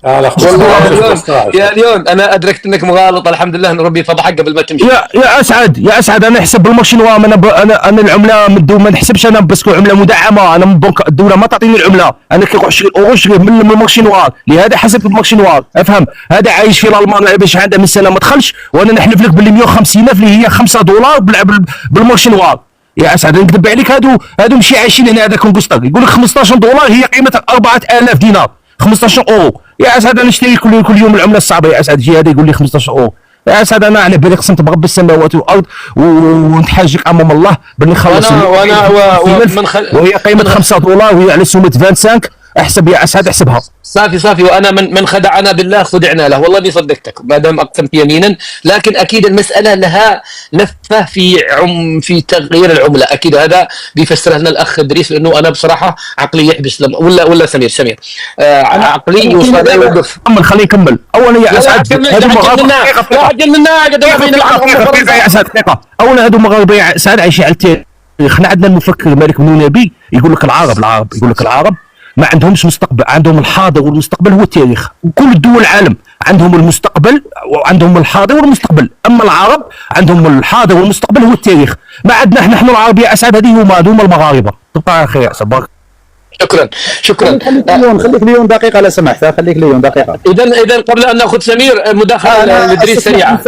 على والله 15 يا ليون انا ادركت انك مغالط، الحمد لله ان ربي فضحك قبل ما تمشي. يا اسعد، يا اسعد، انا نحسب بالمارشينوا. انا العمله من دون ما نحسبش انا باسكو عمله مدعمه. انا من بنك الدوله ما تعطيني العمله، انا كي 20 اورو نشري من المارشينوا، لهذا حسبت بالمارشينوا. افهم؟ هذا عايش في الالمان باش عنده من سنه ما دخلش، وانا نحلف لك باللي 150,000 اللي هي 5 دولار بالمارشينوا. يا اسعد نكذب عليك، هادو ماشي عايشين هنا. هذا كونغستر يقول لك 15 دولار هي قيمه 4000 دينار، 15 اورو. يا اسعد انا نشتري كل يوم العمله الصعبه. يا اسعد يجي هذا يقول لي 15 اورو. يا اسعد انا على بالي قسمت برب السماوات والارض ونتحاجك امام الله باني نخلص. وهي قيمه 5 دولار وهي على سومه 25. احسب يا اسعد، احسبها. صافي وانا من خدعنا بالله خدعنا له، والله اني صدقتك ما دام اقسمت يمينا. لكن اكيد المساله لها لفه في تغيير العمله، اكيد هذا بيفسرها لنا الاخ ادريس، لانه انا بصراحه عقلي يحبس ولا سمير عقلي يوصل يوقف. خليه يكمل اولا يا اسعد. هذو مغاربه يا اسعد دقيقه. اولا هذو مغاربه يا اسعد عايشين على التاريخ. احنا عندنا المفكر مالك بن نبي يقول لك العرب يقول لك العرب ما عندهمش مستقبل، عندهم الحاضر والمستقبل هو التاريخ. وكل الدول العالم عندهم المستقبل وعندهم الحاضر والمستقبل، اما العرب عندهم الحاضر والمستقبل هو التاريخ. ما عندنا نحن العرب يا اسعد، هذه هما المغاربه. تبقى على خير يا اسعد. شكرا. خليك ليون دقيقه لو سمحت، خليك ليون دقيقه. اذا قبل ان ناخذ سمير مداخله ادريس سريعه.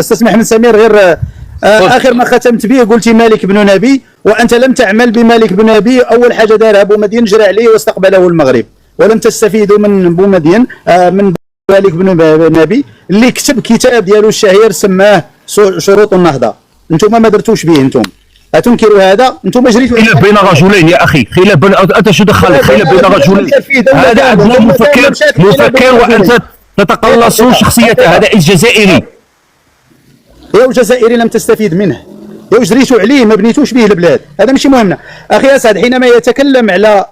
استسمح من سمير غير اخر ما ختمت به قلت مالك بن نبي، وانت لم تعمل بمالك بن نبي. اول حاجه دارها بومدين جرى عليه واستقبله المغرب، ولم تستفيدوا من بومدين من مالك بن نبي اللي كتب كتاب ديالو الشهير سماه شروط النهضه. انتم ما درتوش به، انتم اتنكروا هذا. انتم جريتوا خلاف بين رجلين يا اخي، خلاف بين انت شو دخلك؟ خلاف بين رجلين، هذا عندنا مفكر وانت تتقلص شخصيته. هذا الجزائري يا الجزائري لم تستفيد منه، يا جريتوا عليه ما بنيتوش به البلاد. هذا ماشي مهمنا. اخي اسعد حينما يتكلم على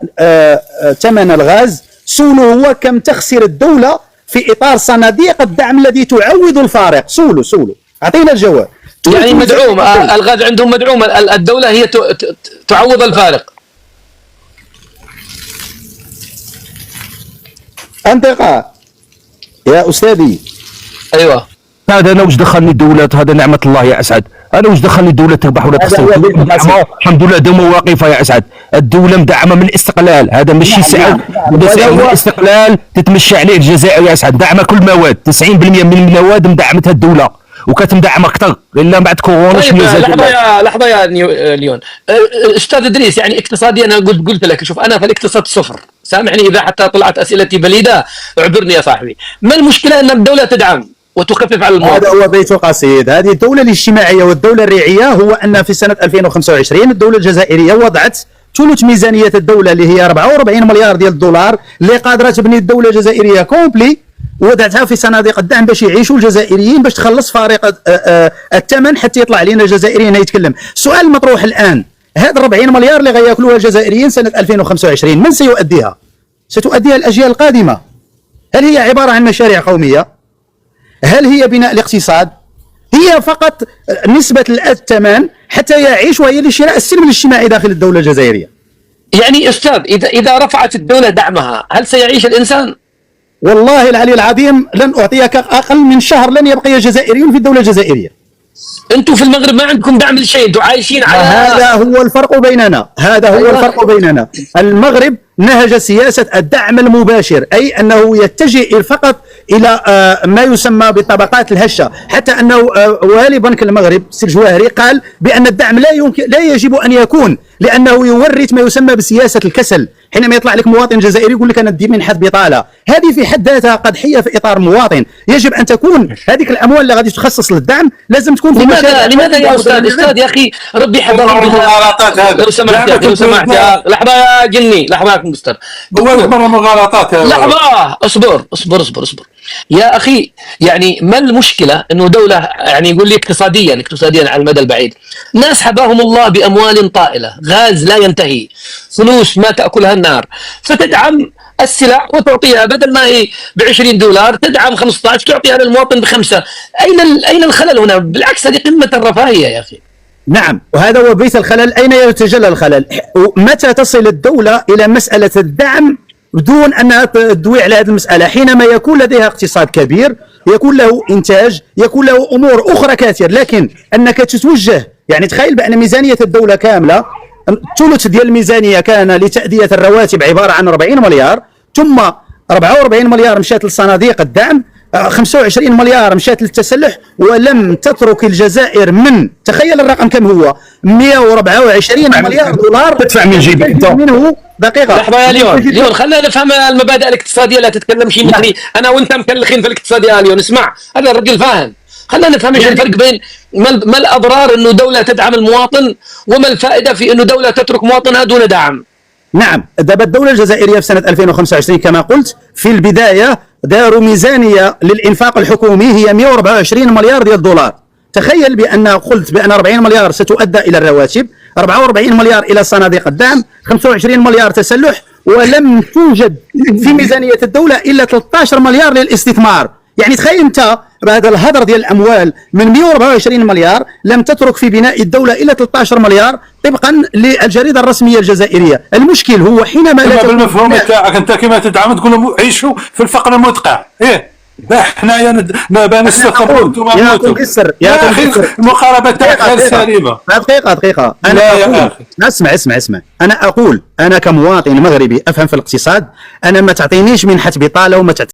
ثمن الغاز سولو هو كم تخسر الدوله في اطار صناديق الدعم الذي تعوض الفارق. سولو اعطينا الجواب. يعني مدعوم الغاز عندهم مدعوم، الدوله هي تعوض الفارق. انطقه يا استاذي. ايوه هذا انا واش دخلني الدوله؟ هذا نعمه الله يا اسعد. انا واش دخلني الدوله تربح ولا تخسر؟ الحمد لله دوله واقفه يا اسعد. الدوله مدعمه من الاستقلال، هذا ماشي سعر من الاستقلال تتمشى عليه الجزائر يا اسعد. دعمه كل مواد، 90% من المواد مدعمتها الدوله وكتمدعم اكثر الا بعد كورونا. طيب لحظه يا ليون. استاذ ادريس، يعني اقتصاديا انا قلت لك شوف انا في الاقتصاد صفر، سامحني اذا حتى طلعت اسئلتي بليده اعذرني يا صاحبي. ما المشكله ان الدوله تدعم وتخفف على المواطن؟ هذا هو بيت قصيد. هذه الدولة الاجتماعية والدولة الريعية هو أن في سنة 2025 الدولة الجزائرية وضعت ثلث ميزانية الدولة اللي هي 44 مليار ديال الدولار اللي قادرة تبني الدولة الجزائرية كومبلي، وضعتها في صناديق الدعم باش يعيشوا الجزائريين باش تخلص فارق الثمن حتى يطلع علينا الجزائريين يتكلم. السؤال المطروح الآن، هذا 40 مليار اللي غياكلوها الجزائريين سنة 2025 من سيؤديها؟ ستؤديها الأجيال القادمة. هل هي عبارة عن مشاريع قومية؟ هل هي بناء الاقتصاد؟ هي فقط نسبة الثمن حتى يعيش، وهي لشراء السلم الاجتماعي داخل الدولة الجزائرية. يعني أستاذ إذا رفعت الدولة دعمها هل سيعيش الإنسان؟ والله العلي العظيم لن أعطيك أقل من شهر لن يبقى جزائريون في الدولة الجزائرية. أنتم في المغرب ما عندكم دعم لشيء، أنتم عايشين على هذا هو الفرق بيننا. الفرق بيننا. المغرب نهج سياسة الدعم المباشر، أي أنه يتجه فقط إلى ما يسمى بالطبقات الهشة، حتى أنه والي بنك المغرب سي الجواهري قال بأن الدعم لا يجب أن يكون، لأنه يورث ما يسمى بسياسة الكسل. حينما يطلع لك مواطن جزائري يقول لك أنا ندي منحة بطالة، هذه في حد ذاتها قدحية في إطار مواطن. يجب أن تكون هذيك الأموال اللي غادي تخصص للدعم لازم تكون في لماذا يا أستاذ يا أخي ربي حضرني لو سمحت لحظة يا جني، لحظة يا مستر مغالطات. لحظة اصبر يا أخي. يعني ما المشكلة أنه دولة يعني يقول لي اقتصاديا على المدى البعيد ناس حباهم الله بأموال طائلة، غاز لا ينتهي، فلوس ما تأكلها النار، فتدعم السلع وتعطيها بدل ما هي ب$20 تدعم 15 تعطيها للمواطن ب5. أين الخلل هنا؟ بالعكس هذه قمة الرفاهية يا أخي. نعم، وهذا هو بيت الخلل. أين يتجلى الخلل؟ متى تصل الدولة إلى مسألة الدعم بدون أن تدوي على هذه المسألة. حينما يكون لديها اقتصاد كبير، يكون له إنتاج، يكون له أمور أخرى كثير، لكن أنك تتوجه، يعني تخيل بأن ميزانية الدولة كاملة الثلث ديال الميزانية كان لتأدية الرواتب عبارة عن 40 مليار، ثم 44 مليار مشات لصناديق الدعم، 25 مليار مشات للتسلح، ولم تترك الجزائر من، تخيل الرقم كم هو، 124 مليار دولار تدفع من جيبك انت منه. دقيقة لحظة يا ليون خلينا نفهم المبادئ الاقتصادية، لا تتكلم شيء مثلي أنا وأنت مكلخين في الاقتصادية يا ليون. اسمع، هذا الرجل فاهم، خلينا نفهم ايش الفرق بين ما الأضرار إنه دولة تدعم المواطن، وما الفائدة في إنه دولة تترك مواطنها دون دعم. نعم، دابا الدولة الجزائرية في سنة 2025 كما قلت في البداية داروا ميزانية للإنفاق الحكومي هي 124 مليار ديال الدولار. تخيل بأن قلت بأن 40 مليار ستؤدى إلى الرواتب، 44 مليار إلى صناديق الدعم، 25 مليار تسلح، ولم توجد في ميزانية الدولة إلا 13 مليار للاستثمار. يعني تخيل أنت بهذا الهدر ديال الأموال من 124 مليار لم تترك في بناء الدولة إلا 13 مليار طبقا للجريدة الرسمية الجزائرية. المشكل هو حينما لا بالمفهوم تاعك انت كما تدعم تقول لهم عيشوا في الفقر المدقع. حنايا نستقروا وانتم يا كسر يا اخي المقاربه تاعك غير سليمه. دقيقة اسمع أنا أقول أنا كمواطن مغربي أفهم في الاقتصاد، أنا ما تعطينيش منحة بطالة وما